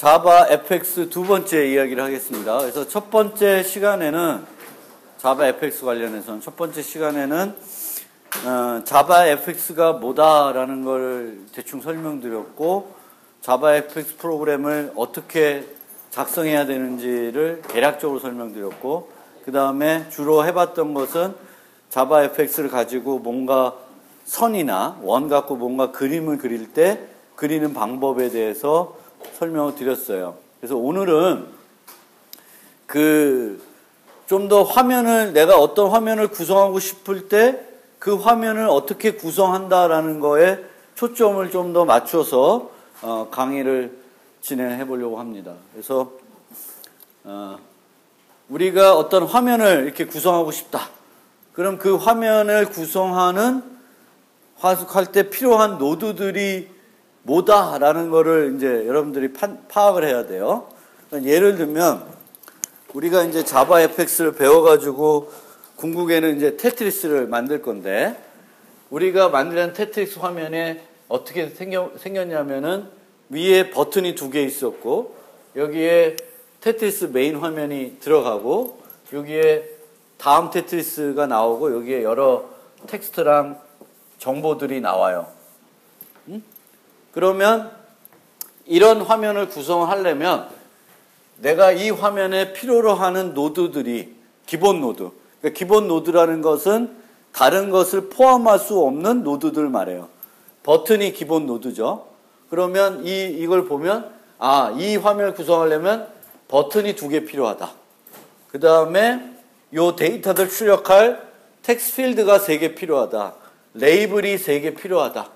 자바 FX 두 번째 이야기를 하겠습니다. 그래서 첫 번째 시간에는 자바 FX 관련해서는 첫 번째 시간에는 자바 FX가 뭐다라는 걸 대충 설명드렸고 자바 FX 프로그램을 어떻게 작성해야 되는지를 대략적으로 설명드렸고 그 다음에 주로 해봤던 것은 자바 FX를 가지고 뭔가 선이나 원 갖고 뭔가 그림을 그릴 때 그리는 방법에 대해서 설명을 드렸어요. 그래서 오늘은 좀 더 화면을 내가 어떤 화면을 구성하고 싶을 때 그 화면을 어떻게 구성한다라는 거에 초점을 좀 더 맞춰서 강의를 진행해 보려고 합니다. 그래서 우리가 어떤 화면을 이렇게 구성하고 싶다. 그럼 그 화면을 구성하는 할 때 필요한 노드들이 뭐다라는 거를 이제 여러분들이 파악을 해야 돼요. 예를 들면 우리가 이제 자바 FX를 배워가지고 궁극에는 이제 테트리스를 만들 건데 우리가 만드는 테트리스 화면에 어떻게 생겼냐면은 위에 버튼이 두 개 있었고 여기에 테트리스 메인 화면이 들어가고 여기에 다음 테트리스가 나오고 여기에 여러 텍스트랑 정보들이 나와요. 그러면 이런 화면을 구성하려면 내가 이 화면에 필요로 하는 노드들이 기본 노드. 그러니까 기본 노드라는 것은 다른 것을 포함할 수 없는 노드들 말이에요. 버튼이 기본 노드죠. 그러면 이걸 보면 이 화면을 구성하려면 버튼이 두 개 필요하다. 그 다음에 요 데이터를 출력할 텍스트 필드가 세 개 필요하다. 레이블이 세 개 필요하다.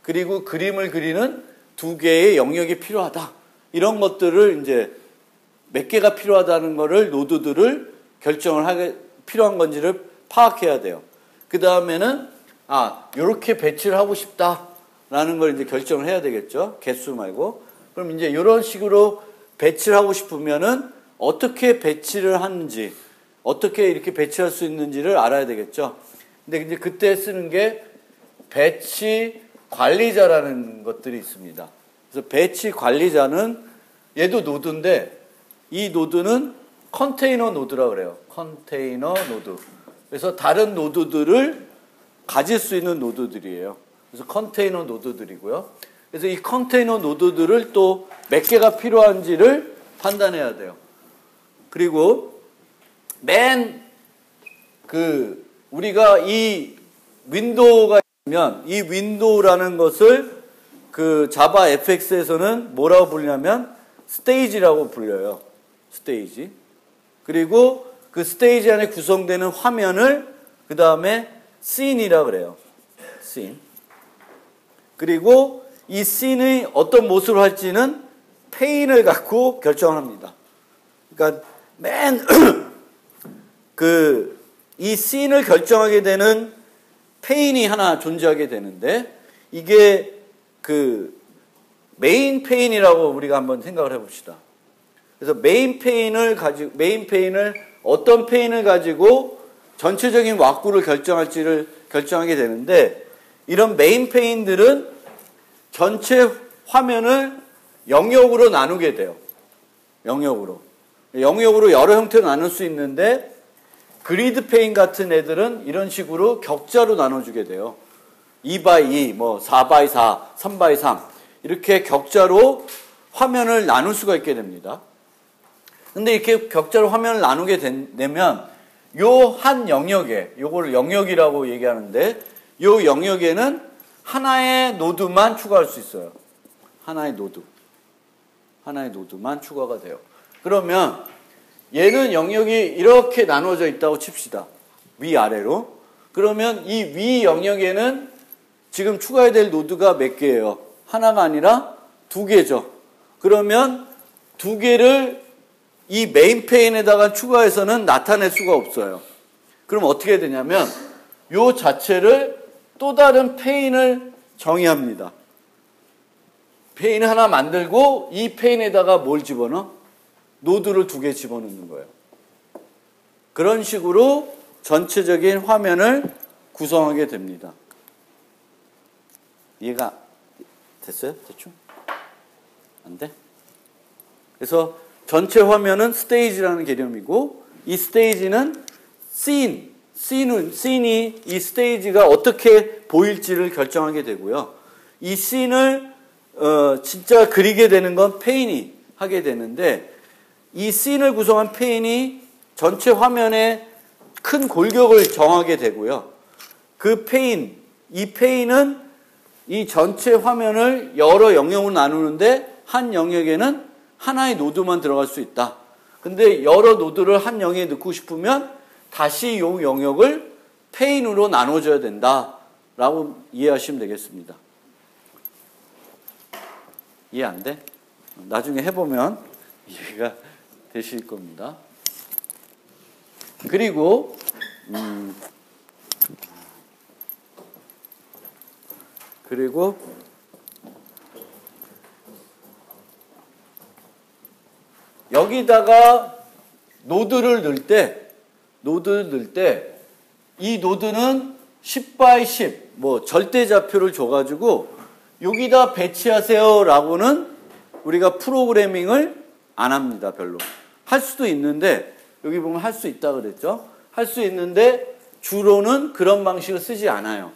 그리고 그림을 그리는 두 개의 영역이 필요하다. 이런 것들을 이제 몇 개가 필요하다는 거를 노드들을 결정을 하게 필요한 건지를 파악해야 돼요. 그 다음에는 요렇게 배치를 하고 싶다라는 걸 이제 결정을 해야 되겠죠. 개수 말고. 그럼 이제 이런 식으로 배치를 하고 싶으면은 어떻게 배치를 하는지, 어떻게 이렇게 배치할 수 있는지를 알아야 되겠죠. 근데 이제 그때 쓰는 게 배치 관리자라는 것들이 있습니다. 그래서 배치 관리자는 얘도 노드인데 이 노드는 컨테이너 노드라고 그래요. 컨테이너 노드. 그래서 다른 노드들을 가질 수 있는 노드들이에요. 그래서 컨테이너 노드들이고요. 그래서 이 컨테이너 노드들을 또 몇 개가 필요한지를 판단해야 돼요. 그리고 우리가 이 윈도우가 있으면 이 윈도우라는 것을 자바 FX에서는 뭐라고 부르냐면 스테이지라고 불려요. 스테이지. 그리고 그 스테이지 안에 구성되는 화면을 그 다음에 씬이라고 그래요. 씬. 그리고 이 씬이 어떤 모습을 할지는 페인을 갖고 결정합니다. 그러니까 이 씬을 결정하게 되는 페인이 하나 존재하게 되는데 이게 메인 페인이라고 우리가 한번 생각을 해봅시다. 그래서 메인 페인을 어떤 페인을 가지고 전체적인 왁구를 결정할지를 결정하게 되는데 이런 메인 페인들은 전체 화면을 영역으로 나누게 돼요. 영역으로 여러 형태로 나눌 수 있는데 그리드 페인 같은 애들은 이런 식으로 격자로 나눠주게 돼요. 2x2, 4x4, 3x3 이렇게 격자로 화면을 나눌 수가 있게 됩니다. 근데 이렇게 격자로 화면을 나누게 되면 요 한 영역에, 요걸 영역이라고 얘기하는데 요 영역에는 하나의 노드만 추가할 수 있어요. 하나의 노드만 추가가 돼요. 그러면 얘는 영역이 이렇게 나눠져 있다고 칩시다. 위아래로. 그러면 이 위 영역에는 지금 추가해야 될 노드가 몇 개예요? 하나가 아니라 두 개죠. 그러면 두 개를 이 메인 페인에다가 추가해서는 나타낼 수가 없어요. 그럼 어떻게 되냐면 요 자체를 또 다른 페인을 정의합니다. 페인 하나 만들고 이 페인에다가 뭘 집어넣어? 노드를 두 개 집어넣는 거예요. 그런 식으로 전체적인 화면을 구성하게 됩니다. 이해가 됐어요? 대충? 안 돼? 그래서 전체 화면은 스테이지라는 개념이고 이 스테이지는 씬이 이 스테이지가 어떻게 보일지를 결정하게 되고요. 이 씬을 진짜 그리게 되는 건 페인이 하게 되는데 이 씬을 구성한 페인이 전체 화면에 큰 골격을 정하게 되고요. 그 이 페인은 이 전체 화면을 여러 영역으로 나누는데 한 영역에는 하나의 노드만 들어갈 수 있다. 근데 여러 노드를 한 영역에 넣고 싶으면 다시 이 영역을 페인으로 나눠줘야 된다라고 이해하시면 되겠습니다. 이해 안 돼? 나중에 해보면 이해가 되실 겁니다. 그리고 여기다가 노드를 넣을 때 이 노드는 10 by 10 뭐 절대좌표를 줘가지고 여기다 배치하세요 라고는 우리가 프로그래밍을 안 합니다. 별로. 할 수도 있는데 여기 보면 할 수 있다 그랬죠. 할 수 있는데 주로는 그런 방식을 쓰지 않아요.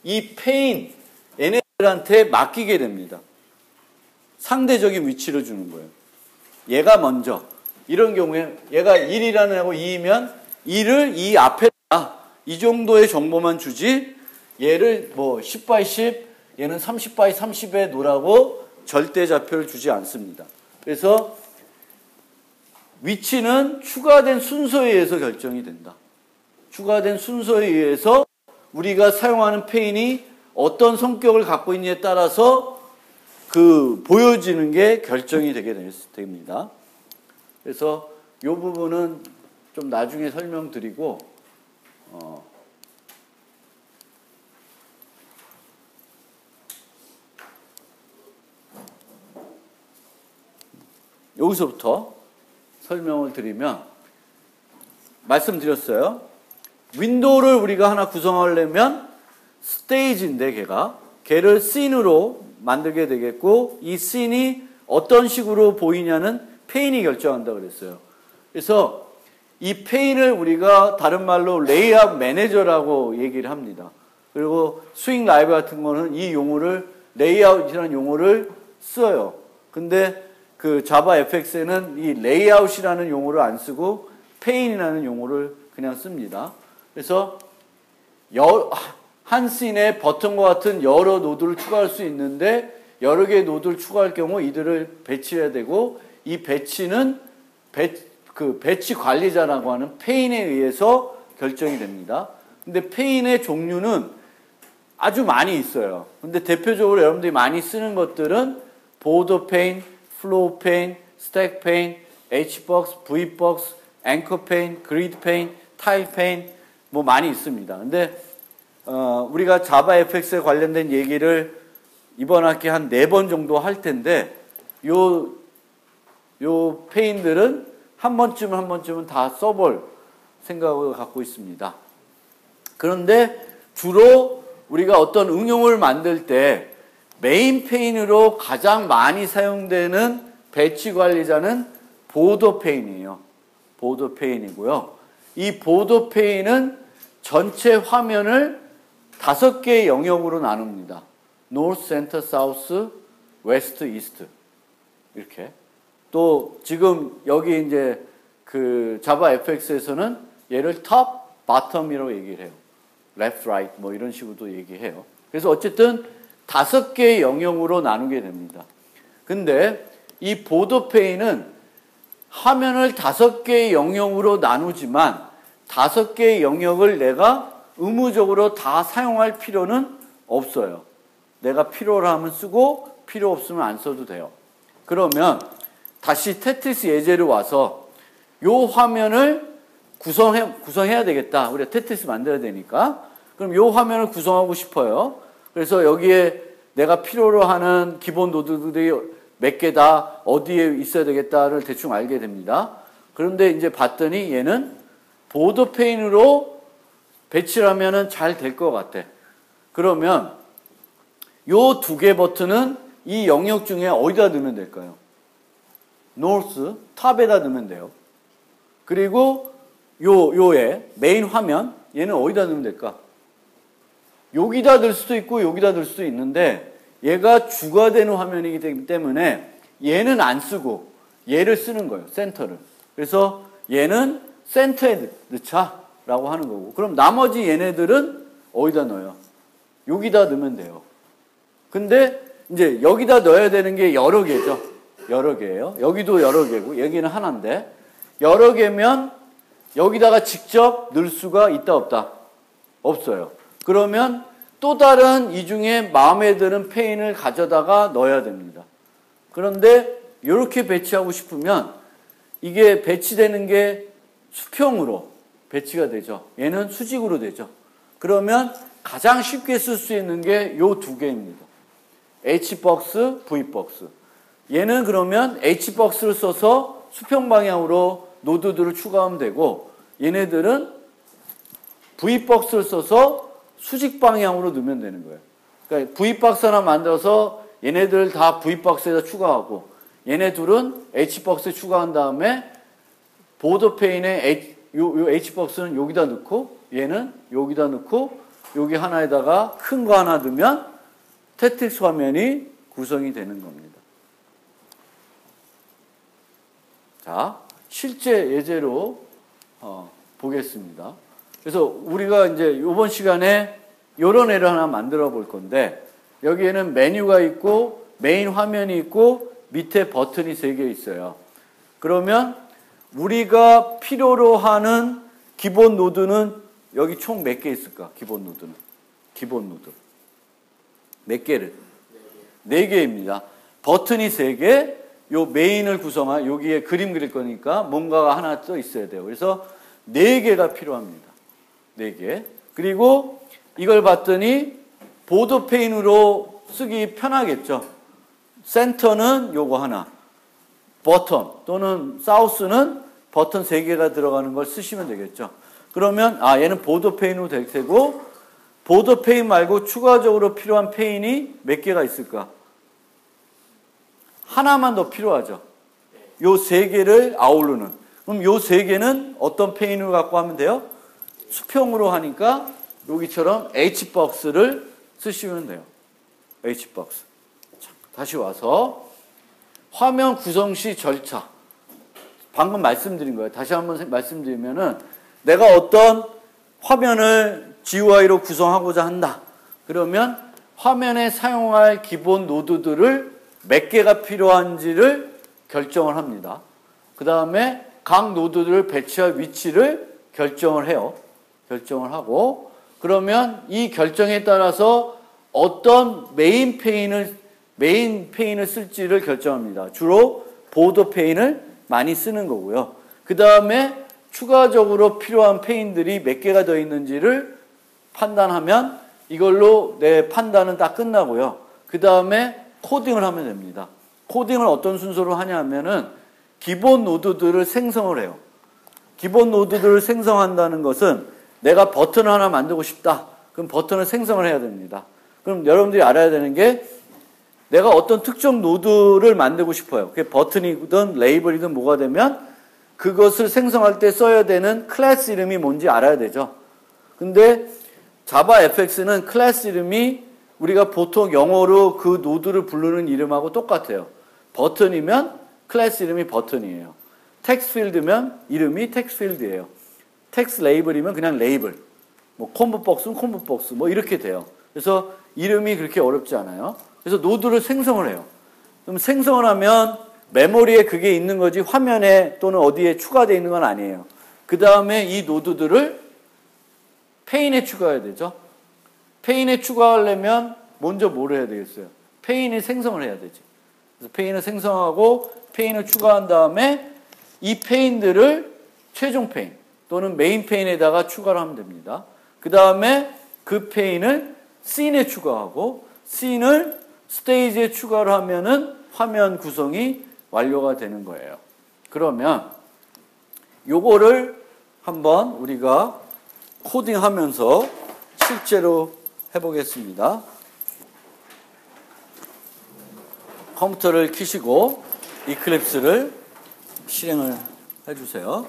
이 페인 얘네들한테 맡기게 됩니다. 상대적인 위치를 주는 거예요. 얘가 먼저 이런 경우에 얘가 1이라는 애고 2이면 2를 이 앞에다 이 정도의 정보만 주지 얘를 뭐 10 by 10 얘는 30 by 30에 놓으라고 절대좌표를 주지 않습니다. 그래서 위치는 추가된 순서에 의해서 결정이 된다. 추가된 순서에 의해서 우리가 사용하는 페인이 어떤 성격을 갖고 있느냐에 따라서 보여지는 게 결정이 되게 됩니다. 그래서 이 부분은 좀 나중에 설명드리고, 여기서부터 설명을 드리면, 말씀드렸어요. 윈도우를 우리가 하나 구성하려면 스테이지인데 걔를 씬으로 만들게 되겠고 이 씬이 어떤 식으로 보이냐는 페인이 결정한다고 그랬어요. 그래서 이 페인을 우리가 다른 말로 레이아웃 매니저라고 얘기를 합니다. 그리고 스윙 라이브 같은 거는 이 용어를 레이아웃이라는 용어를 써요. 근데 그 자바 FX에는 이 레이아웃이라는 용어를 안 쓰고 페인이라는 용어를 그냥 씁니다. 그래서 한 씬에 버튼과 같은 여러 노드를 추가할 수 있는데 여러 개의 노드를 추가할 경우 이들을 배치해야 되고 이 배치는 배치 관리자라고 하는 페인에 의해서 결정이 됩니다. 근데 페인의 종류는 아주 많이 있어요. 근데 대표적으로 여러분들이 많이 쓰는 것들은 보더 페인, 플로우 페인, 스택 페인, Hbox, Vbox, 앵커 페인, 그리드 페인, 타일 페인 뭐 많이 있습니다. 근데 우리가 자바 FX에 관련된 얘기를 이번 학기 한 4번 정도 할 텐데 요 페인들은 한 번쯤은 다 써볼 생각을 갖고 있습니다. 그런데 주로 우리가 어떤 응용을 만들 때 메인 페인으로 가장 많이 사용되는 배치 관리자는 보더 페인이에요. 보더 페인이고요. 이 보더 페인은 전체 화면을 5개의 영역으로 나눕니다. North, Center, South, West, East 이렇게. 또 지금 여기 이제 그 자바 FX에서는 얘를 top, bottom이라고 얘기를 해요. Left, right 뭐 이런 식으로도 얘기해요. 그래서 어쨌든 5개의 영역으로 나누게 됩니다. 근데 이 보더 페인은 화면을 5개의 영역으로 나누지만 5개의 영역을 내가 의무적으로 다 사용할 필요는 없어요. 내가 필요로 하면 쓰고 필요 없으면 안 써도 돼요. 그러면 다시 테트리스 예제로 와서 이 화면을 구성해야 되겠다. 우리가 테트리스 만들어야 되니까. 그럼 이 화면을 구성하고 싶어요. 그래서 여기에 내가 필요로 하는 기본 노드들이 몇 개다, 어디에 있어야 되겠다를 대충 알게 됩니다. 그런데 이제 봤더니 얘는 보더 페인으로 배치를 하면은 잘 될 것 같아. 그러면 요 2개 버튼은 이 영역 중에 어디다 넣으면 될까요? north, 탑에다 넣으면 돼요. 그리고 요에 메인 화면, 얘는 어디다 넣으면 될까? 여기다 넣을 수도 있고 여기다 넣을 수도 있는데 얘가 주가 되는 화면이기 때문에 얘는 안 쓰고 얘를 쓰는 거예요. 센터를. 그래서 얘는 센터에 넣자라고 하는 거고, 그럼 나머지 얘네들은 어디다 넣어요? 여기다 넣으면 돼요. 근데 이제 여기다 넣어야 되는 게 여러 개죠. 여러 개예요. 여기도 여러 개고 여기는 하나인데, 여러 개면 여기다가 직접 넣을 수가 있다 없다? 없어요. 그러면 또 다른 이 중에 마음에 드는 페인을 가져다가 넣어야 됩니다. 그런데 이렇게 배치하고 싶으면 이게 배치되는 게 수평으로 배치가 되죠. 얘는 수직으로 되죠. 그러면 가장 쉽게 쓸 수 있는 게 요 두 개입니다. H박스, V박스. 얘는 그러면 H박스를 써서 수평 방향으로 노드들을 추가하면 되고, 얘네들은 V박스를 써서 수직 방향으로 넣으면 되는 거예요. 그러니까 V박스 하나 만들어서 얘네들 다 V박스에다 추가하고, 얘네 둘은 H박스에 추가한 다음에 보드 페인에 요 H박스는 여기다 넣고 얘는 여기다 넣고 여기 하나에다가 큰 거 하나 넣으면 테트리스 화면이 구성이 되는 겁니다. 자, 실제 예제로 보겠습니다. 그래서 우리가 이제 이번 시간에 이런 애를 하나 만들어 볼 건데, 여기에는 메뉴가 있고 메인 화면이 있고 밑에 버튼이 3개 있어요. 그러면 우리가 필요로 하는 기본 노드는 여기 총 몇 개 있을까? 기본 노드는. 기본 노드. 몇 개를? 4개입니다. 버튼이 3개, 요 메인을 구성한, 여기에 그림 그릴 거니까 뭔가가 하나 또 있어야 돼요. 그래서 4개가 필요합니다. 4개. 그리고 이걸 봤더니 보드 페인으로 쓰기 편하겠죠. 센터는 요거 하나, 버튼 또는 사우스는 버튼 3개가 들어가는 걸 쓰시면 되겠죠. 그러면 얘는 보드 페인으로 될 테고, 보드 페인 말고 추가적으로 필요한 페인이 몇 개가 있을까? 하나만 더 필요하죠. 요 3개를 아우르는. 그럼 요 3개는 어떤 페인을 갖고 하면 돼요? 수평으로 하니까 여기처럼 H박스를 쓰시면 돼요. H박스. 다시 와서 화면 구성 시 절차. 방금 말씀드린 거예요. 다시 한번 말씀드리면은, 내가 어떤 화면을 GUI로 구성하고자 한다. 그러면 화면에 사용할 기본 노드들을 몇 개가 필요한지를 결정을 합니다. 그 다음에 각 노드들을 배치할 위치를 결정을 해요. 결정을 하고, 그러면 이 결정에 따라서 어떤 메인 페인을 쓸지를 결정합니다. 주로 보드 페인을 많이 쓰는 거고요. 그 다음에 추가적으로 필요한 페인들이 몇 개가 더 있는지를 판단하면 이걸로 내 판단은 딱 끝나고요. 그 다음에 코딩을 하면 됩니다. 코딩을 어떤 순서로 하냐 하면은 기본 노드들을 생성을 해요. 기본 노드들을 생성한다는 것은 내가 버튼을 하나 만들고 싶다. 그럼 버튼을 생성을 해야 됩니다. 그럼 여러분들이 알아야 되는 게, 내가 어떤 특정 노드를 만들고 싶어요. 그게 버튼이든 레이블이든 뭐가 되면 그것을 생성할 때 써야 되는 클래스 이름이 뭔지 알아야 되죠. 근데 자바 FX는 클래스 이름이 우리가 보통 영어로 그 노드를 부르는 이름하고 똑같아요. 버튼이면 클래스 이름이 버튼이에요. 텍스트 필드면 이름이 텍스트 필드예요. 텍스트 레이블이면 그냥 레이블. 뭐 콤보 박스는 콤보 박스. 뭐 이렇게 돼요. 그래서 이름이 그렇게 어렵지 않아요. 그래서 노드를 생성을 해요. 그럼 생성을 하면 메모리에 그게 있는 거지 화면에 또는 어디에 추가되어 있는 건 아니에요. 그 다음에 이 노드들을 페인에 추가해야 되죠. 페인에 추가하려면 먼저 뭘 해야 되겠어요? 페인을 생성을 해야 되지. 그래서 페인을 생성하고 페인을 추가한 다음에 이 페인들을 최종 페인 또는 메인 페인에다가 추가를 하면 됩니다. 그 다음에 그 페인을 씬에 추가하고 씬을 스테이지에 추가를 하면은 화면 구성이 완료가 되는 거예요. 그러면 요거를 한번 우리가 코딩하면서 실제로 해보겠습니다. 컴퓨터를 켜시고 이클립스를 실행을 해주세요.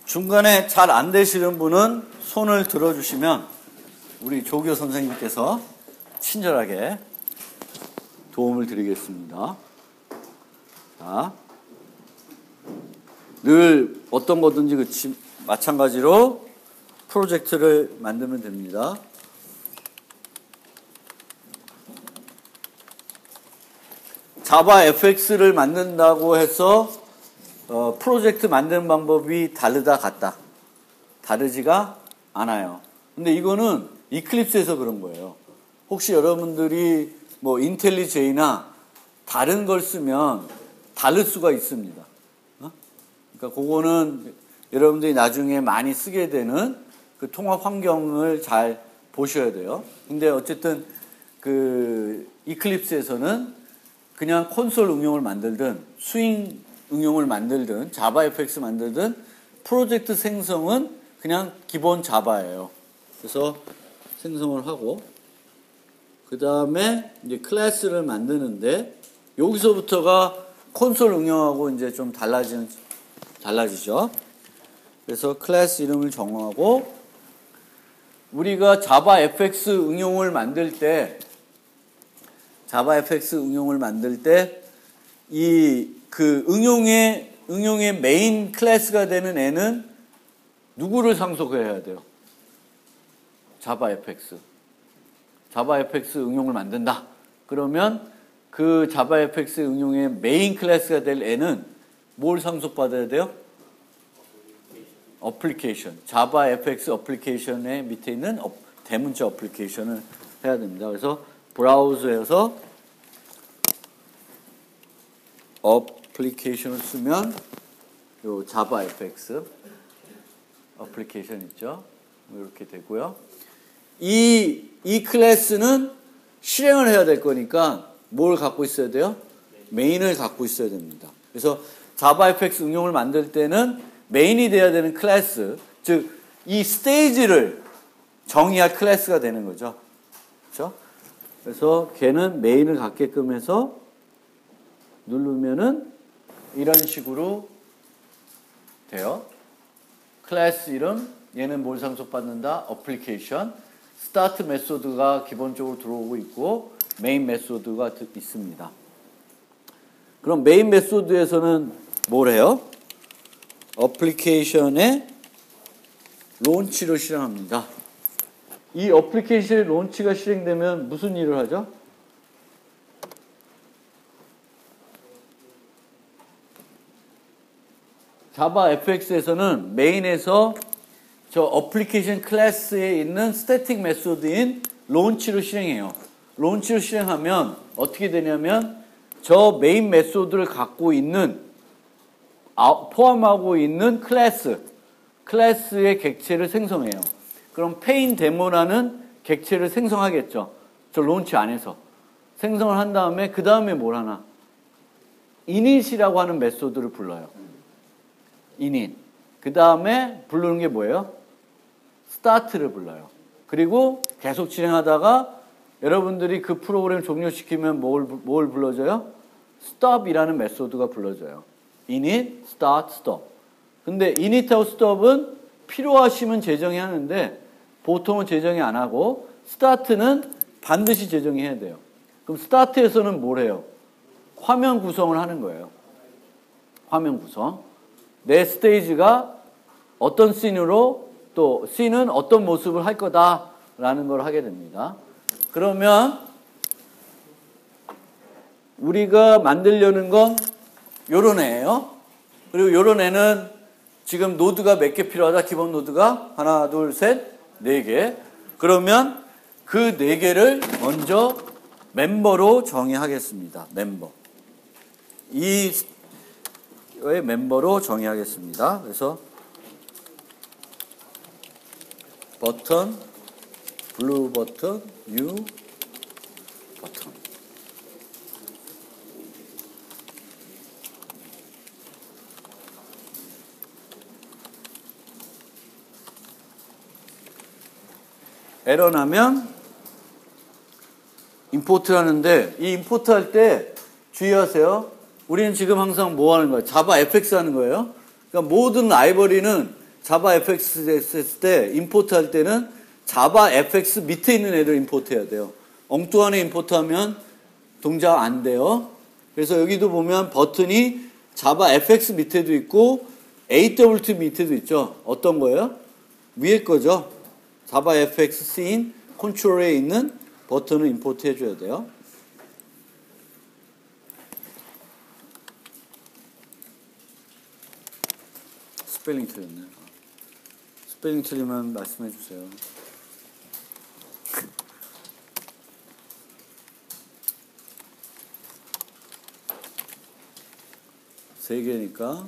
중간에 잘 안 되시는 분은 손을 들어주시면 우리 조교 선생님께서 친절하게 도움을 드리겠습니다. 자, 늘 어떤 거든지 마찬가지로 프로젝트를 만들면 됩니다. 자바 fx를 만든다고 해서 프로젝트 만드는 방법이 다르다 같다. 다르지가 않아요. 근데 이거는 이클립스에서 그런 거예요. 혹시 여러분들이 뭐 인텔리제이나 다른 걸 쓰면 다를 수가 있습니다. 그러니까 그거는 여러분들이 나중에 많이 쓰게 되는 그 통합 환경을 잘 보셔야 돼요. 근데 어쨌든 그 이클립스에서는 그냥 콘솔 응용을 만들든 스윙 응용을 만들든 자바 fx 만들든 프로젝트 생성은 그냥 기본 자바예요. 그래서 생성을 하고 그 다음에 이제 클래스를 만드는데 여기서부터가 콘솔 응용하고 이제 좀 달라지죠. 그래서 클래스 이름을 정하고 우리가 자바 fx 응용을 만들 때 이 그 응용의 메인 클래스가 되는 애는 누구를 상속해야 돼요? 자바 fx 응용을 만든다. 그러면 그 자바 fx 응용의 메인 클래스가 될 애는 뭘 상속받아야 돼요? 어플리케이션. 자바 fx 어플리케이션의 밑에 있는 대문자 어플리케이션을 해야 됩니다. 그래서 브라우저에서 어플리케이션을 쓰면 요 자바 fx 어플리케이션 있죠. 이렇게 되고요. 이 클래스는 실행을 해야 될 거니까 뭘 갖고 있어야 돼요? 메인을 갖고 있어야 됩니다. 그래서 자바 fx 응용을 만들 때는 메인이 돼야 되는 클래스, 즉 이 스테이지를 정의할 클래스가 되는 거죠. 그렇죠? 그래서 걔는 메인을 갖게끔 해서 누르면은 이런 식으로 돼요. 클래스 이름, 얘는 뭘 상속받는다? 어플리케이션. 스타트 메소드가 기본적으로 들어오고 있고 메인 메소드가 있습니다. 그럼 메인 메소드에서는 뭘 해요? 어플리케이션의 론치를 실행합니다. 이 어플리케이션의 론치가 실행되면 무슨 일을 하죠? 자바 fx에서는 메인에서 저 어플리케이션 클래스에 있는 스태틱 메소드인 론치를 실행해요. 론치를 실행하면 어떻게 되냐면 저 메인 메소드를 갖고 있는 포함하고 있는 클래스의 객체를 생성해요. 그럼 페인 데모라는 객체를 생성하겠죠. 저 론치 안에서 생성을 한 다음에 그 다음에 뭘 하나? init이라고 하는 메소드를 불러요. init. 그 다음에 부르는 게 뭐예요? start를 불러요. 그리고 계속 진행하다가 여러분들이 그 프로그램 종료시키면 뭘 불러줘요? stop이라는 메소드가 불러줘요. init, start, stop. 근데 init하고 stop은 필요하시면 재정이 하는데 보통은 재정이 안 하고 start는 반드시 재정이 해야 돼요. 그럼 start에서는 뭘 해요? 화면 구성을 하는 거예요. 화면 구성. 내 스테이지가 어떤 씬으로 또 씬은 어떤 모습을 할 거다라는 걸 하게 됩니다. 그러면 우리가 만들려는 건 요런 애예요. 그리고 요런 애는 지금 노드가 몇 개 필요하다? 기본 노드가 하나, 둘, 셋, 네 개. 그러면 그 네 개를 먼저 멤버로 정의하겠습니다. 멤버. 이의 멤버로 정의하겠습니다. 그래서 버튼, 블루 버튼, 뉴 버튼. 에러 나면 임포트 하는데, 이 임포트 할 때 주의하세요. 우리는 지금 항상 뭐 하는 거예요? 자바 fx 하는 거예요. 그러니까 모든 라이브러리는 자바 fx 했을 때, 임포트 할 때는 자바 fx 밑에 있는 애들 임포트 해야 돼요. 엉뚱한 애 임포트 하면 동작 안 돼요. 그래서 여기도 보면 버튼이 자바 fx 밑에도 있고 awt 밑에도 있죠. 어떤 거예요? 위에 거죠. 자바 fx 씬 컨트롤에 있는 버튼을 임포트 해줘야 돼요. 스펠링 틀렸네. 스펠링 틀리면 말씀해 주세요. 세 개니까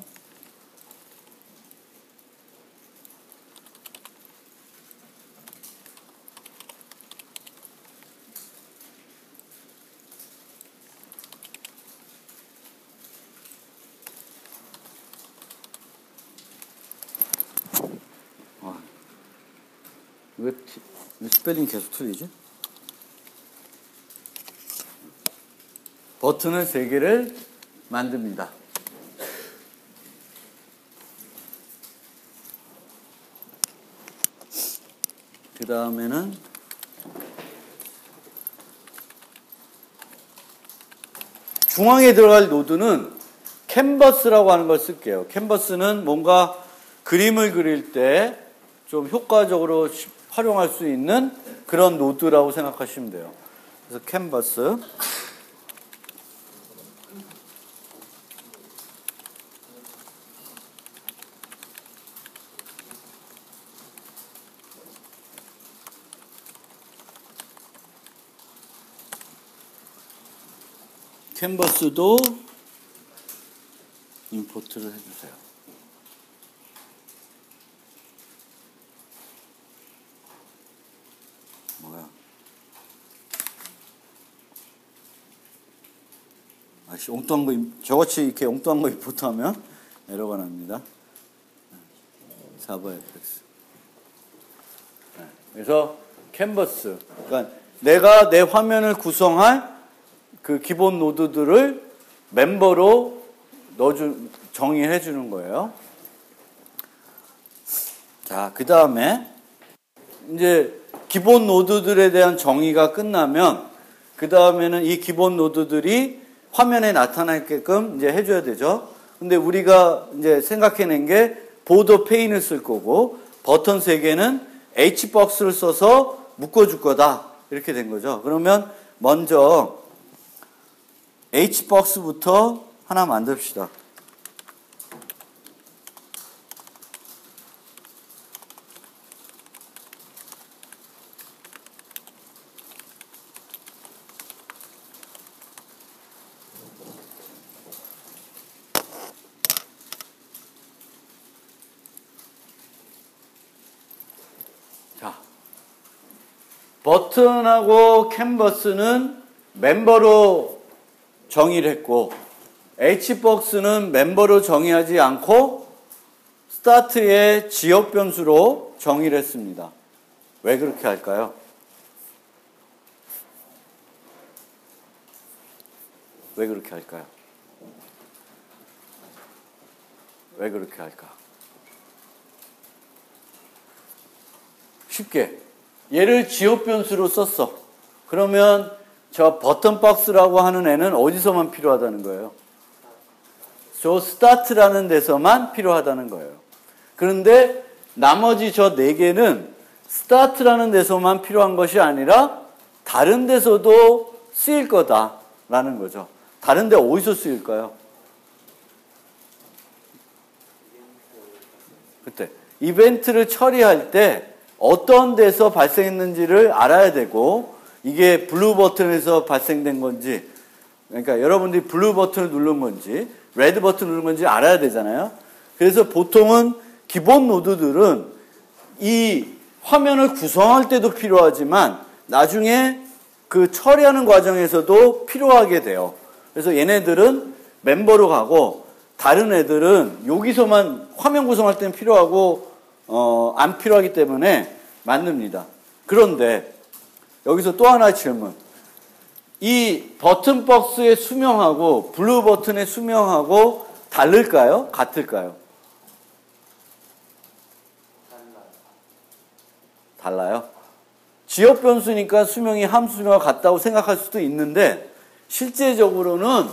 왜 스펠링 계속 틀리지? 버튼을 3개를 만듭니다. 그 다음에는 중앙에 들어갈 노드는 캔버스라고 하는 걸 쓸게요. 캔버스는 뭔가 그림을 그릴 때 좀 효과적으로 활용할 수 있는 그런 노드라고 생각하시면 돼요. 그래서 캔버스. 캔버스도 임포트를 해주세요. 뭐야? 아씨, 엉뚱한 거, 저같이 이렇게 엉뚱한 거 임포트하면 에러가 납니다. 자바 fx. 그래서 캔버스. 그러니까 내가 내 화면을 구성할 그 기본 노드들을 멤버로 정의해 주는 거예요. 자, 그 다음에 이제 기본 노드들에 대한 정의가 끝나면 그 다음에는 이 기본 노드들이 화면에 나타나게끔 이제 해줘야 되죠. 근데 우리가 이제 생각해낸 게 보더 페인을 쓸 거고 버튼 3개는 H박스를 써서 묶어줄 거다. 이렇게 된 거죠. 그러면 먼저 H박스부터 하나 만듭시다. 자, 버튼하고 캔버스는 멤버로 정의를 했고 H박스는 멤버로 정의하지 않고 스타트의 지역 변수로 정의를 했습니다. 왜 그렇게 할까요? 왜 그렇게 할까요? 왜 그렇게 할까? 쉽게 얘를 지역 변수로 썼어. 그러면 저 버튼 박스라고 하는 애는 어디서만 필요하다는 거예요? 저 스타트라는 데서만 필요하다는 거예요. 그런데 나머지 저 4개는 스타트라는 데서만 필요한 것이 아니라 다른 데서도 쓰일 거다라는 거죠. 다른 데 어디서 쓰일까요? 그때 이벤트를 처리할 때 어떤 데서 발생했는지를 알아야 되고 이게 블루 버튼에서 발생된 건지 그러니까 여러분들이 블루 버튼을 누른 건지 레드 버튼을 누른 건지 알아야 되잖아요. 그래서 보통은 기본 노드들은 이 화면을 구성할 때도 필요하지만 나중에 그 처리하는 과정에서도 필요하게 돼요. 그래서 얘네들은 멤버로 가고 다른 애들은 여기서만 화면 구성할 때는 필요하고 안 필요하기 때문에 만듭니다. 그런데 여기서 또 하나의 질문. 이 버튼 박스의 수명하고 블루 버튼의 수명하고 다를까요? 같을까요? 달라요. 지역 변수니까 수명이 함수 수명과 같다고 생각할 수도 있는데 실제적으로는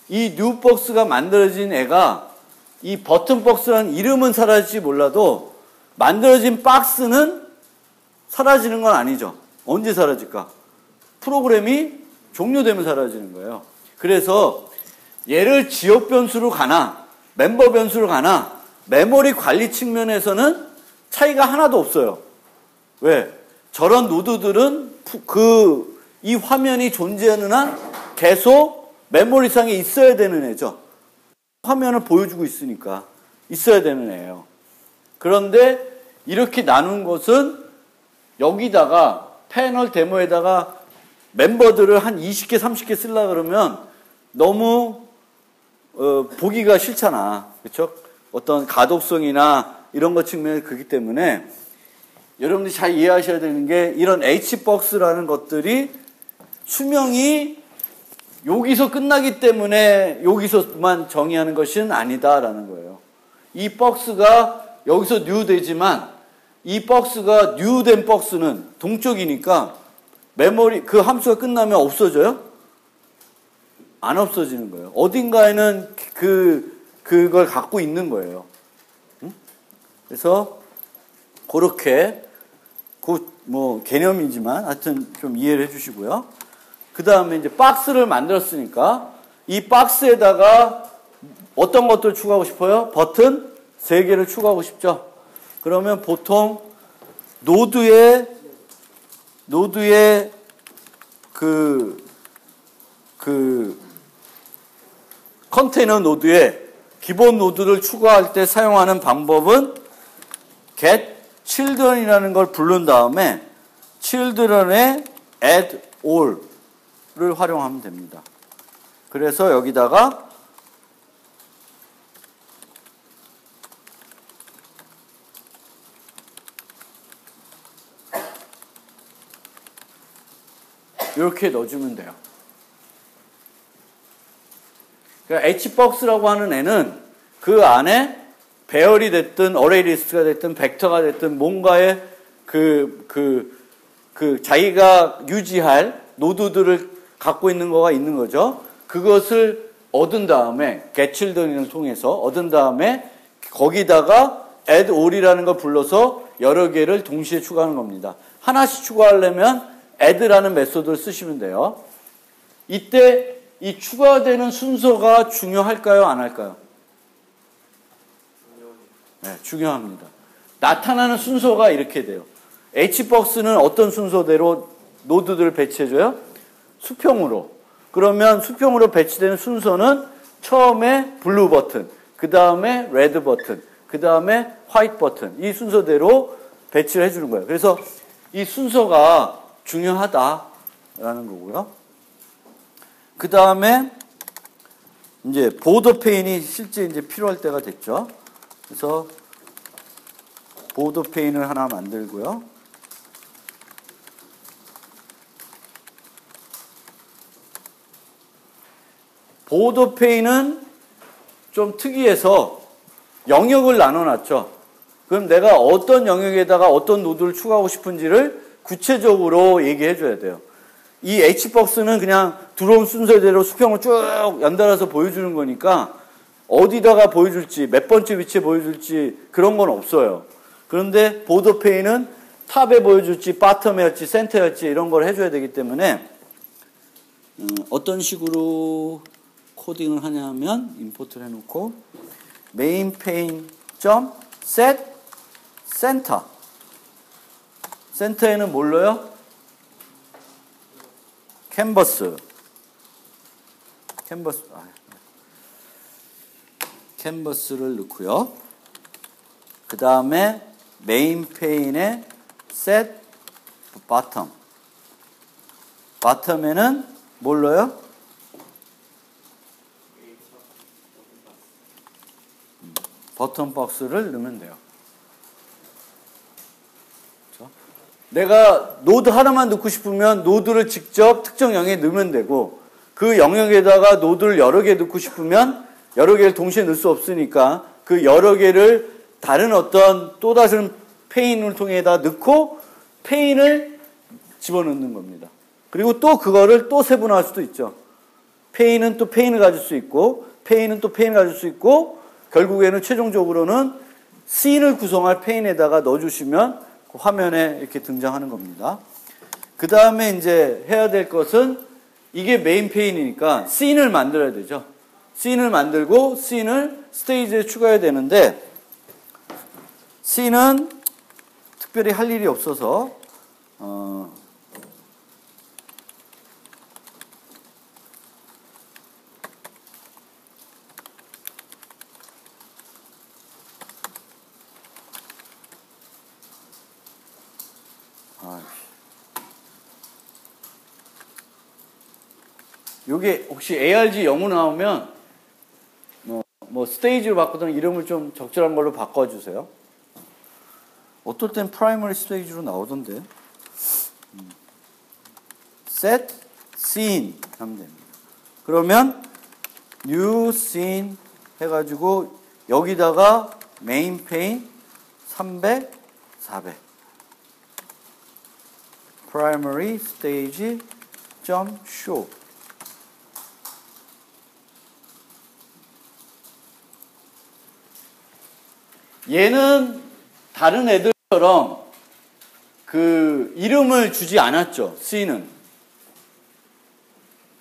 이 뉴박스가 만들어진 애가 이 버튼 박스라는 이름은 사라질지 몰라도 만들어진 박스는 사라지는 건 아니죠. 언제 사라질까? 프로그램이 종료되면 사라지는 거예요. 그래서 얘를 지역 변수로 가나 멤버 변수로 가나 메모리 관리 측면에서는 차이가 하나도 없어요. 왜? 저런 노드들은 이 화면이 존재하는 한 계속 메모리상에 있어야 되는 애죠. 화면을 보여주고 있으니까 있어야 되는 애예요. 그런데 이렇게 나눈 것은 여기다가 패널 데모에다가 멤버들을 한 20개, 30개 쓰려고 그러면 너무 보기가 싫잖아. 그렇죠? 어떤 가독성이나 이런 것 측면에서 그렇기 때문에 여러분들이 잘 이해하셔야 되는 게 이런 H박스라는 것들이 수명이 여기서 끝나기 때문에 여기서만 정의하는 것은 아니다라는 거예요. 이 박스가 여기서 뉴되지만 이 박스가 뉴된 박스는 동쪽이니까 메모리 그 함수가 끝나면 없어져요? 안 없어지는 거예요. 어딘가에는 그걸 갖고 있는 거예요. 응? 그래서 그렇게 뭐 개념이지만 하여튼 좀 이해를 해주시고요. 그 다음에 이제 박스를 만들었으니까 이 박스에다가 어떤 것들을 추가하고 싶어요? 버튼 3개를 추가하고 싶죠. 그러면 보통 노드에 컨테이너 노드에 기본 노드를 추가할 때 사용하는 방법은 get children이라는 걸 부른 다음에 children에 add all를 활용하면 됩니다. 그래서 여기다가 이렇게 넣어주면 돼요. 그러니까 H박스라고 하는 애는 그 안에 배열이 됐든 어레이 리스트가 됐든 벡터가 됐든 뭔가의 자기가 유지할 노드들을 갖고 있는 거가 있는 거죠. 그것을 얻은 다음에 getChildren을 통해서 얻은 다음에 거기다가 add all이라는 걸 불러서 여러 개를 동시에 추가하는 겁니다. 하나씩 추가하려면 add라는 메소드를 쓰시면 돼요. 이때 이 추가되는 순서가 중요할까요? 안 할까요? 네, 중요합니다. 나타나는 순서가 이렇게 돼요. H박스는 어떤 순서대로 노드들을 배치해줘요? 수평으로. 그러면 수평으로 배치되는 순서는 처음에 블루 버튼, 그 다음에 레드 버튼, 그 다음에 화이트 버튼. 이 순서대로 배치를 해주는 거예요. 그래서 이 순서가 중요하다라는 거고요. 그 다음에 이제 보더 페인이 실제 이제 필요할 때가 됐죠. 그래서 보더 페인을 하나 만들고요. 보더 페인은 좀 특이해서 영역을 나눠놨죠. 그럼 내가 어떤 영역에다가 어떤 노드를 추가하고 싶은지를 구체적으로 얘기해 줘야 돼요. 이 H박스는 그냥 들어온 순서대로 수평을 쭉 연달아서 보여주는 거니까 어디다가 보여줄지 몇 번째 위치에 보여줄지 그런 건 없어요. 그런데 보더 페인은 탑에 보여줄지 바텀에 할지 센터에 할지 이런 걸 해줘야 되기 때문에 어떤 식으로 코딩을 하냐면 임포트를 해놓고 main pane set center 센터에는 뭘로요? 캔버스를 넣고요. 그 다음에 메인 페인에 set bottom. bottom에는 뭘로요? 버튼 박스를 넣으면 돼요. 그렇죠? 내가 노드 하나만 넣고 싶으면 노드를 직접 특정 영역에 넣으면 되고 그 영역에다가 노드를 여러 개 넣고 싶으면 여러 개를 동시에 넣을 수 없으니까 그 여러 개를 다른 어떤 또 다른 페인을 통해다 넣고 페인을 집어넣는 겁니다. 그리고 또 그거를 또 세분화할 수도 있죠. 페인은 또 페인을 가질 수 있고 페인은 또 페인을 가질 수 있고 결국에는 최종적으로는 씬을 구성할 페인에다가 넣어주시면 그 화면에 이렇게 등장하는 겁니다. 그 다음에 이제 해야 될 것은 이게 메인 페인이니까 씬을 만들어야 되죠. 씬을 만들고 씬을 스테이지에 추가해야 되는데 씬은 특별히 할 일이 없어서 요게 혹시 ARG 영어 나오면 뭐 스테이지로 바꾸든 이름을 좀 적절한 걸로 바꿔주세요. 어떨 땐 프라이머리 스테이지로 나오던데. set scene 하면 됩니다. 그러면 new scene 해가지고 여기다가 main pane 300, 400 primary stage show 얘는 다른 애들처럼 그 이름을 주지 않았죠. C는.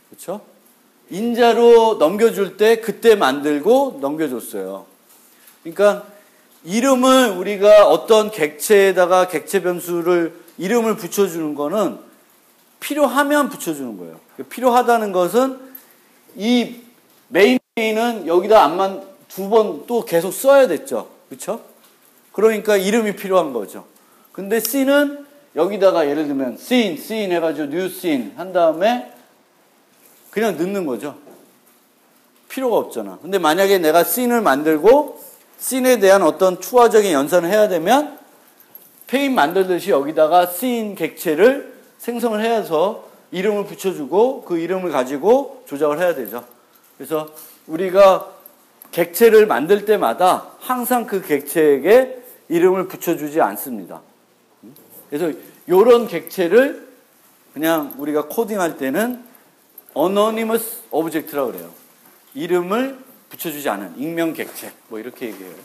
그렇죠? 인자로 넘겨줄 때 그때 만들고 넘겨줬어요. 그러니까 이름을 우리가 어떤 객체에다가 객체 변수를 이름을 붙여주는 거는 필요하면 붙여주는 거예요. 필요하다는 것은 이 메인은 여기다 안만 두 번 또 계속 써야 됐죠. 그렇죠? 그러니까 이름이 필요한 거죠. 근데 C는 여기다가 예를 들면 scene 해가지고 new scene 한 다음에 그냥 넣는 거죠. 필요가 없잖아. 근데 만약에 내가 scene을 만들고 scene에 대한 어떤 추가적인 연산을 해야 되면 페인 만들듯이 여기다가 scene 객체를 생성을 해서 이름을 붙여주고 그 이름을 가지고 조작을 해야 되죠. 그래서 우리가 객체를 만들 때마다 항상 그 객체에게 이름을 붙여주지 않습니다. 그래서 이런 객체를 그냥 우리가 코딩할 때는 anonymous object라고 그래요. 이름을 붙여주지 않은 익명 객체 뭐 이렇게 얘기해요.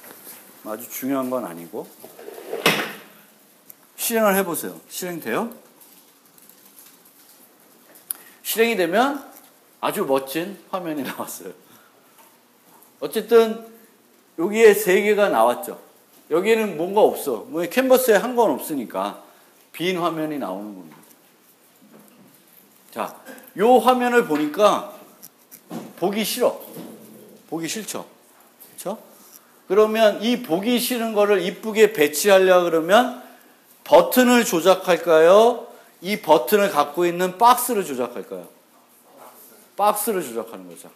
아주 중요한 건 아니고. 실행을 해보세요. 실행돼요? 실행이 되면 아주 멋진 화면이 나왔어요. 어쨌든 여기에 3개가 나왔죠. 여기에는 뭔가 없어. 뭐 캔버스에 한 건 없으니까 빈 화면이 나오는 겁니다. 자, 요 화면을 보니까 보기 싫어. 보기 싫죠. 그렇죠? 그러면 이 보기 싫은 거를 이쁘게 배치하려고 그러면 버튼을 조작할까요? 이 버튼을 갖고 있는 박스를 조작할까요? 박스를 조작하는 거죠.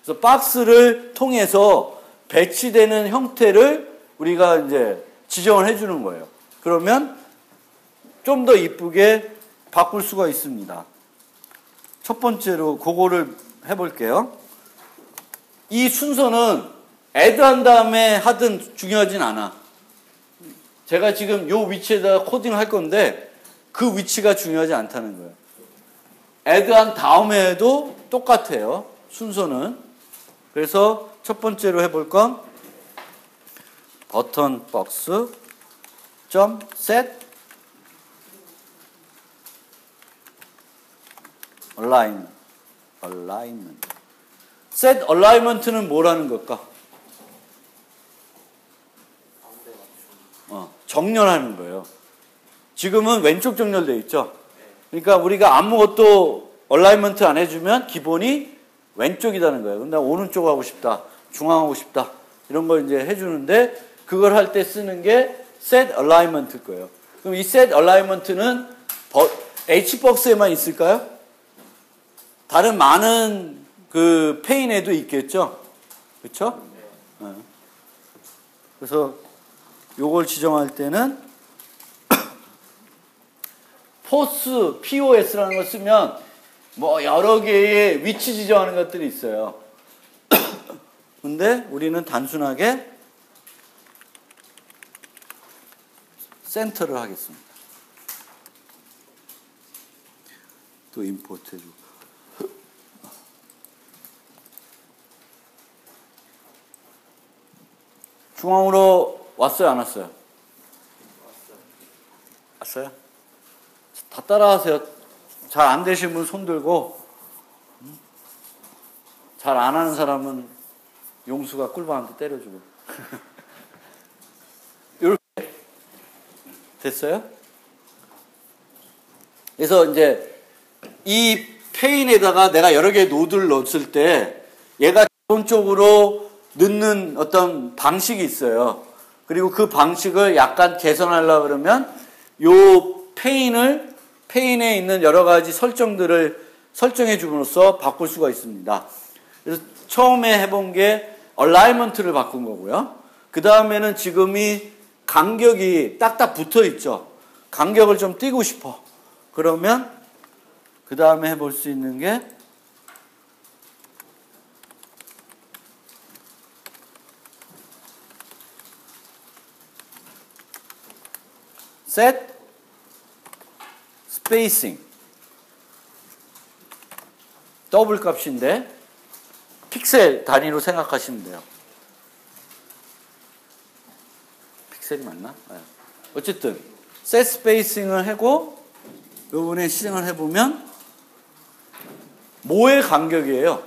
그래서 박스를 통해서 배치되는 형태를 우리가 이제 지정을 해주는 거예요. 그러면 좀 더 이쁘게 바꿀 수가 있습니다. 첫 번째로 그거를 해볼게요. 이 순서는 add 한 다음에 하든 중요하진 않아. 제가 지금 요 위치에다가 코딩을 할 건데 그 위치가 중요하지 않다는 거예요. add 한 다음에 해도 똑같아요. 순서는. 그래서 첫 번째로 해볼 건 버튼 박스 .set alignment. set alignment는 뭐라는 걸까? 정렬하는 거예요. 지금은 왼쪽 정렬되어 있죠. 그러니까 우리가 아무것도 얼라이먼트 안 해주면 기본이 왼쪽이라는 거예요. 근데 오른쪽 하고 싶다, 중앙하고 싶다 이런 걸 이제 해주는데 그걸 할 때 쓰는 게 set alignment일 거예요. 그럼 이 set alignment는 H박스에만 있을까요? 다른 많은 그 페인에도 있겠죠. 그렇죠? 네. 그래서 요걸 지정할 때는 POS라는 걸 쓰면 뭐 여러 개의 위치 지정하는 것들이 있어요. 근데 우리는 단순하게 센터를 하겠습니다. 또 임포트 해주고. 중앙으로 왔어요, 안 왔어요? 왔어요? 다 따라하세요. 잘 안 되신 분 손 들고, 잘 안 하는 사람은 용수가 꿀밤한테 때려주고. 이렇게 됐어요? 그래서 이제 이 페인에다가 내가 여러 개의 노드를 넣었을 때 얘가 기본적으로 넣는 어떤 방식이 있어요. 그리고 그 방식을 약간 개선하려고 그러면 요 페인에 있는 여러 가지 설정들을 설정해 줌으로써 바꿀 수가 있습니다. 그래서 처음에 해본 게 얼라이먼트를 바꾼 거고요. 그 다음에는 지금 이 간격이 딱딱 붙어 있죠. 간격을 좀 띄고 싶어. 그러면 그 다음에 해볼 수 있는 게 set spacing 더블 값인데 픽셀 단위로 생각하시면 돼요. 픽셀이 맞나? 네. 어쨌든 set spacing을 하고 요번에 실행을 해보면 뭐의 간격이에요?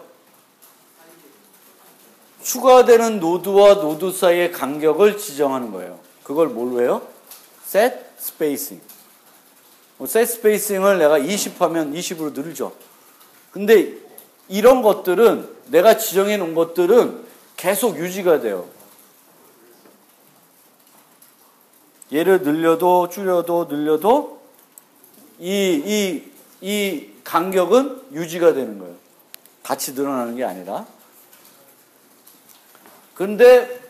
추가되는 노드와 노드 사이의 간격을 지정하는 거예요. 그걸 뭘로 해요? set spacing. set spacing을 내가 20 하면 20으로 늘죠. 근데 이런 것들은 내가 지정해 놓은 것들은 계속 유지가 돼요. 얘를 늘려도 줄여도 늘려도 이 간격은 유지가 되는 거예요. 같이 늘어나는 게 아니라. 근데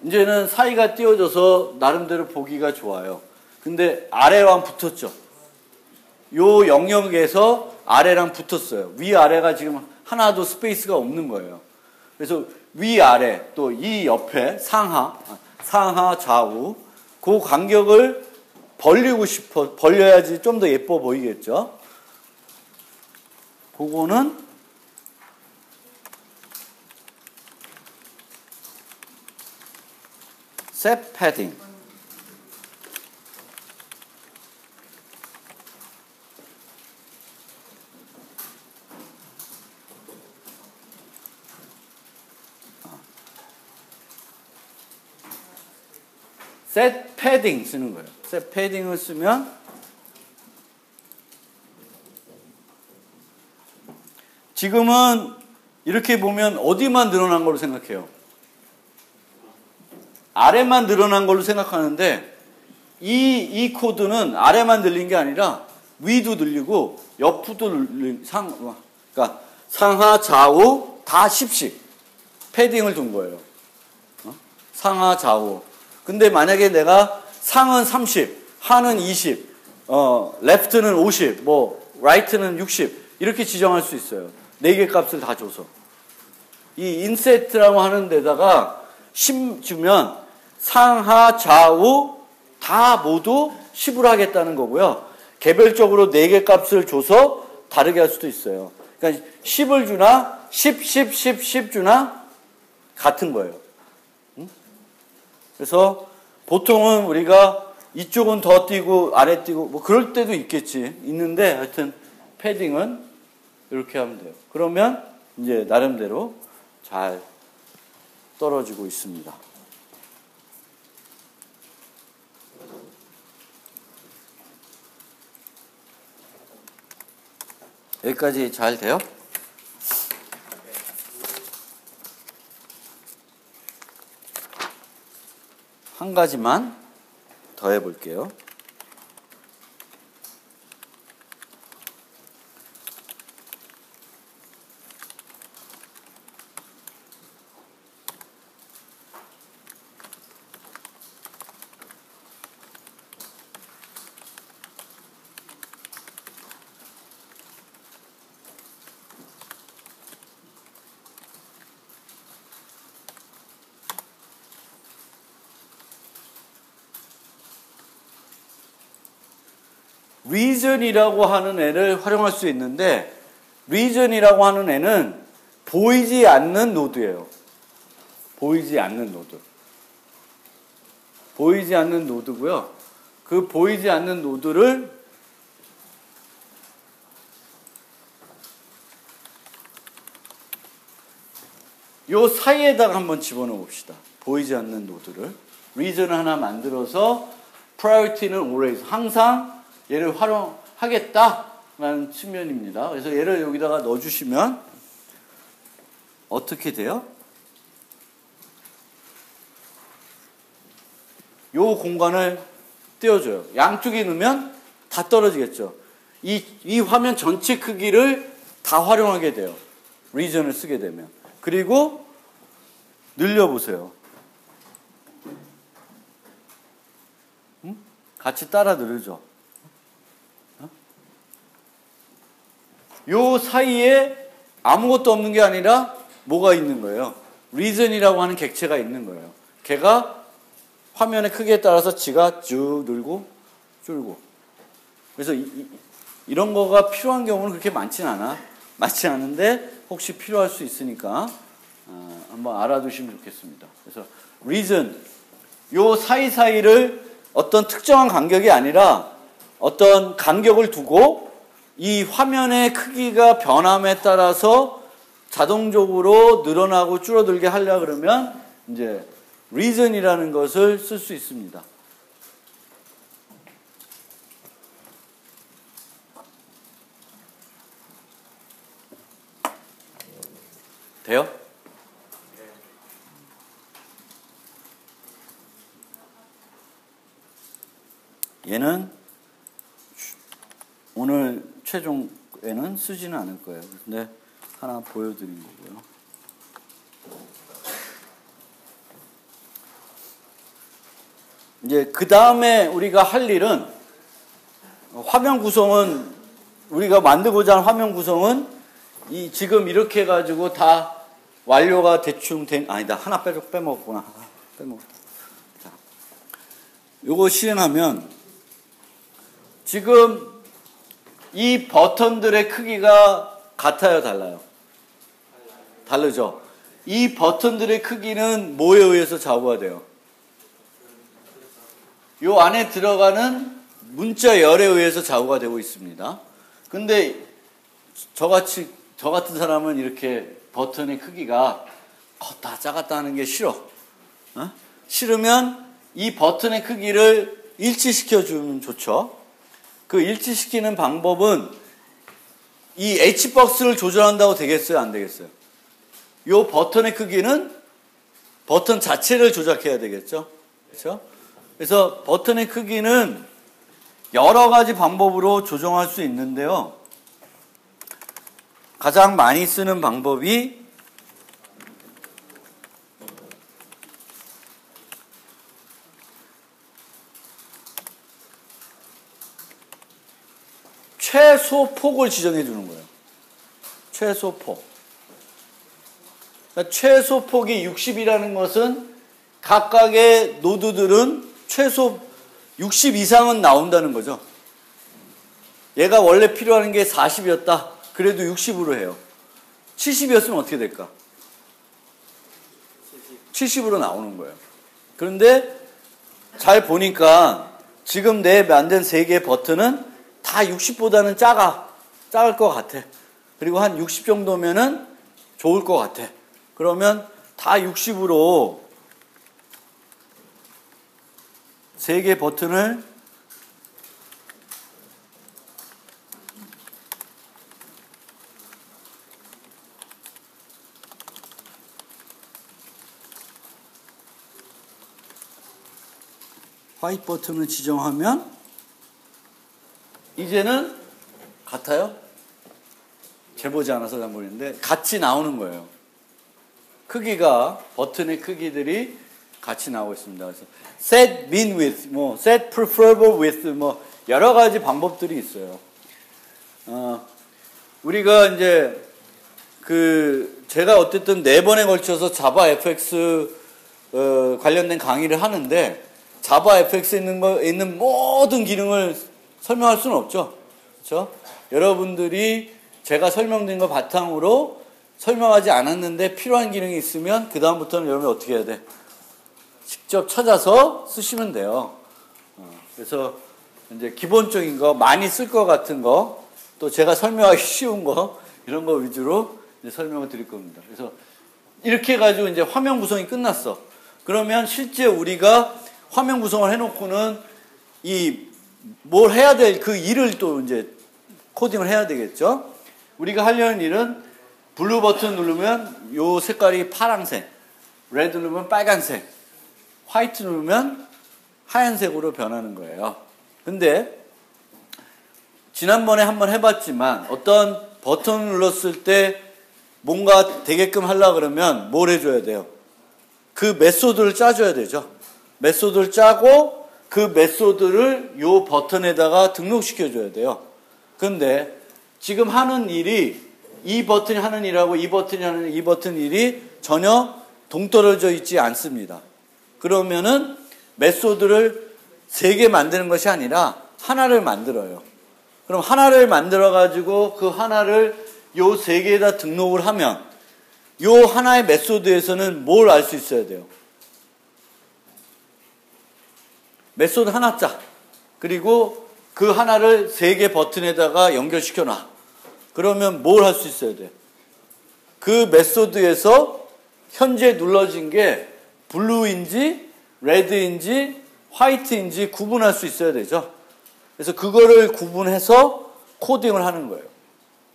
이제는 사이가 띄워져서 나름대로 보기가 좋아요. 근데 아래랑 붙었죠. 요 영역에서 아래랑 붙었어요. 위아래가 지금 하나도 스페이스가 없는 거예요. 그래서 위아래 또 이 옆에 상하 좌우 그 간격을 벌리고 싶어. 벌려야지 좀 더 예뻐 보이겠죠. 그거는 set padding. set padding 쓰는 거예요. set padding을 쓰면 지금은 이렇게 보면 어디만 늘어난 걸로 생각해요? 아래만 늘어난 걸로 생각하는데 이 코드는 아래만 늘린 게 아니라 위도 늘리고 옆도 늘린 그러니까 상하 좌우 다 10씩 패딩을 둔 거예요. 상하 좌우. 근데 만약에 내가 상은 30, 하는 20, left는 50, 뭐 right는 60 이렇게 지정할 수 있어요. 4개 값을 다 줘서. 이 inset라고 하는 데다가 10 주면 상하 좌우 다 모두 10으로 하겠다는 거고요. 개별적으로 4개 값을 줘서 다르게 할 수도 있어요. 그러니까 10을 주나 10 주나 같은 거예요. 그래서 보통은 우리가 이쪽은 더 띄고 아래 띄고 뭐 그럴 때도 있는데 하여튼 패딩은 이렇게 하면 돼요. 그러면 이제 나름대로 잘 떨어지고 있습니다. 여기까지 잘 돼요? 한 가지만 더 해볼게요. region이라고 하는 애를 활용할 수 있는데 region이라고 하는 애는 보이지 않는 노드예요. 보이지 않는 노드. 보이지 않는 노드고요. 그 보이지 않는 노드를 요 사이에다가 한번 집어넣어 봅시다. 보이지 않는 노드를. region을 하나 만들어서 priority는 always, 항상 얘를 활용하겠다라는 측면입니다. 그래서 얘를 여기다가 넣어주시면 어떻게 돼요? 요 공간을 띄워줘요. 양쪽에 넣으면 다 떨어지겠죠. 이 화면 전체 크기를 다 활용하게 돼요. region을 쓰게 되면. 그리고 늘려보세요. 같이 따라 늘죠. 요 사이에 아무것도 없는 게 아니라 뭐가 있는 거예요? region이라고 하는 객체가 있는 거예요. 걔가 화면의 크기에 따라서 지가 쭉 늘고 줄고. 그래서 이런 거가 필요한 경우는 그렇게 많진 않아. 많지 않은데 혹시 필요할 수 있으니까 한번 알아두시면 좋겠습니다. 그래서 region, 요 사이사이를 어떤 특정한 간격이 아니라 어떤 간격을 두고 이 화면의 크기가 변함에 따라서 자동적으로 늘어나고 줄어들게 하려 그러면 이제 region이라는 것을 쓸 수 있습니다. 돼요? 얘는 오늘 최종에는 쓰지는 않을 거예요. 근데 하나 보여드린 거고요. 이제 그 다음에 우리가 할 일은 화면 구성은 우리가 만들고자 하는 화면 구성은 이 지금 이렇게 해가지고 다 완료가 대충 된 아니다 하나 빼먹었구나. 빼먹었다. 자, 요거 실행하면 지금 이 버튼들의 크기가 같아요, 달라요? 다르죠. 이 버튼들의 크기는 뭐에 의해서 좌우가 돼요? 요 안에 들어가는 문자 열에 의해서 좌우가 되고 있습니다. 근데 저 같은 사람은 이렇게 버튼의 크기가 컸다 작았다 하는 게 싫어. 싫으면 이 버튼의 크기를 일치시켜 주면 좋죠. 그 일치시키는 방법은 이 H박스를 조절한다고 되겠어요? 안 되겠어요? 요 버튼의 크기는 버튼 자체를 조작해야 되겠죠? 그렇죠? 그래서 버튼의 크기는 여러 가지 방법으로 조정할 수 있는데요. 가장 많이 쓰는 방법이 최소폭을 지정해 주는 거예요. 최소폭. 그러니까 최소폭이 60이라는 것은 각각의 노드들은 최소 60 이상은 나온다는 거죠. 얘가 원래 필요한 게 40이었다. 그래도 60으로 해요. 70이었으면 어떻게 될까? 70으로 나오는 거예요. 그런데 잘 보니까 지금 내 만든 3개의 버튼은 다 60보다는 작을 것 같아. 그리고 한 60 정도면은 좋을 것 같아. 그러면 다 60으로 3개 버튼을 화이트 버튼을 지정하면 이제는 같아요? 재보지 않아서 잘 모르겠는데 같이 나오는 거예요. 크기가 버튼의 크기들이 같이 나오고 있습니다. 그래서 set min width, set preferable width, 여러 가지 방법들이 있어요. 우리가 이제 제가 어쨌든 4번에 걸쳐서 자바 FX 관련된 강의를 하는데 자바 FX에 있는 모든 기능을 설명할 수는 없죠. 그렇죠? 여러분들이 제가 설명드린 거 바탕으로 설명하지 않았는데 필요한 기능이 있으면 그 다음부터는 여러분이 어떻게 해야 돼? 직접 찾아서 쓰시면 돼요. 그래서 이제 기본적인 거, 많이 쓸 것 같은 거, 또 제가 설명하기 쉬운 거, 이런 거 위주로 이제 설명을 드릴 겁니다. 그래서 이렇게 해가지고 이제 화면 구성이 끝났어. 그러면 실제 우리가 화면 구성을 해놓고는 뭘 해야 될 그 일을 또 이제 코딩을 해야 되겠죠? 우리가 하려는 일은 블루 버튼 누르면 요 색깔이 파란색, 레드 누르면 빨간색, 화이트 누르면 하얀색으로 변하는 거예요. 근데 지난번에 한번 해봤지만 어떤 버튼을 눌렀을 때 뭔가 되게끔 하려고 그러면 뭘 해줘야 돼요? 그 메소드를 짜줘야 되죠. 메소드를 짜고 그 메소드를 요 버튼에다가 등록시켜줘야 돼요. 근데 지금 하는 일이 이 버튼이 하는 일하고 이 버튼이 하는 이 버튼 일이 전혀 동떨어져 있지 않습니다. 그러면은 메소드를 3개 만드는 것이 아니라 하나를 만들어요. 그럼 하나를 만들어 가지고 그 하나를 요 3개에다 등록을 하면 요 하나의 메소드에서는 뭘 알 수 있어야 돼요? 메소드 하나 짜. 그리고 그 하나를 3개 버튼에다가 연결시켜 놔. 그러면 뭘 할 수 있어야 돼? 그 메소드에서 현재 눌러진 게 블루인지 레드인지 화이트인지 구분할 수 있어야 되죠. 그래서 그거를 구분해서 코딩을 하는 거예요.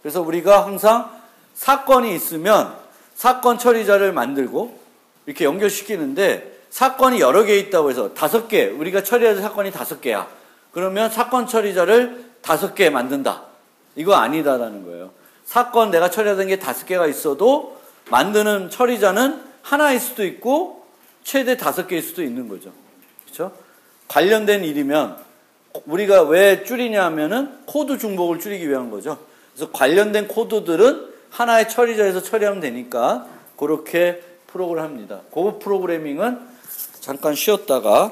그래서 우리가 항상 사건이 있으면 사건 처리자를 만들고 이렇게 연결시키는데 사건이 여러 개 있다고 해서 5개, 우리가 처리해야 될 사건이 5개야. 그러면 사건 처리자를 5개 만든다. 이거 아니다라는 거예요. 사건 내가 처리하던 게 5개가 있어도 만드는 처리자는 하나일 수도 있고 최대 5개일 수도 있는 거죠. 그렇죠? 관련된 일이면 우리가 왜 줄이냐 하면은 코드 중복을 줄이기 위한 거죠. 그래서 관련된 코드들은 하나의 처리자에서 처리하면 되니까 그렇게 프로그램 합니다. 그 프로그래밍은 잠깐 쉬었다가